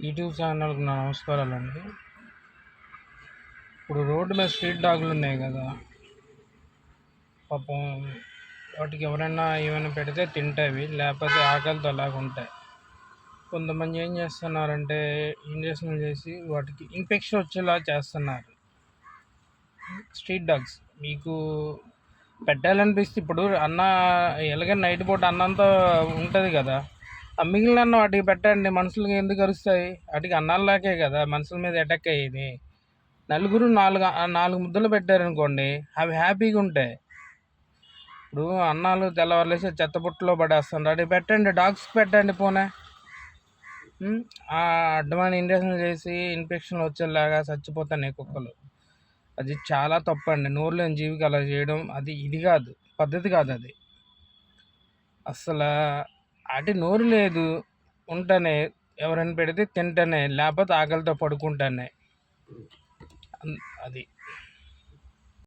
YouTube ఛానల్కి నా నమస్కారాలండి. ఇప్పుడు రోడ్డు మీద స్ట్రీట్ డాగ్లు ఉన్నాయి కదా, పాపం వాటికి ఎవరైనా ఏమైనా పెడితే తింటాయి, లేకపోతే ఆకలితో అలాగ ఉంటాయి. కొంతమంది ఏం చేస్తున్నారంటే ఇంజక్షన్లు చేసి వాటికి ఇన్ఫెక్షన్ వచ్చేలా చేస్తున్నారు. స్ట్రీట్ డాగ్స్ మీకు పెట్టాలనిపిస్తే ఇప్పుడు ఎలాగైనా నైట్ పూట అన్నంతో ఉంటుంది కదా, ఆ మిగిలిన అన్నం వాటికి పెట్టండి. మనుషులకి ఎందుకు అరుస్తాయి? వాటికి అన్నాల్లాకే కదా మనుషుల మీద అటాక్ అయ్యేది. నలుగురు నాలుగు ముద్దలు పెట్టారనుకోండి, అవి హ్యాపీగా ఉంటాయి. ఇప్పుడు అన్నాలు తెల్లవారులేసి చెత్తబుట్టలో పడేస్తుండ్రు, వాటికి పెట్టండి, డాగ్స్కి పెట్టండి పోనే. అడ్డమైన ఇంజక్షన్ చేసి ఇన్ఫెక్షన్ వచ్చేలాగా చచ్చిపోతాయి కుక్కలు. అది చాలా తప్పండి. నోరు లేని జీవికి అలా చేయడం ఇది కాదు, పద్ధతి కాదు అది అసలు. అటు నోరు లేదు ఉంటేనే, ఎవరైనా పెడితే తింటేనే, లేకపోతే ఆకలితో పడుకుంటానే. అది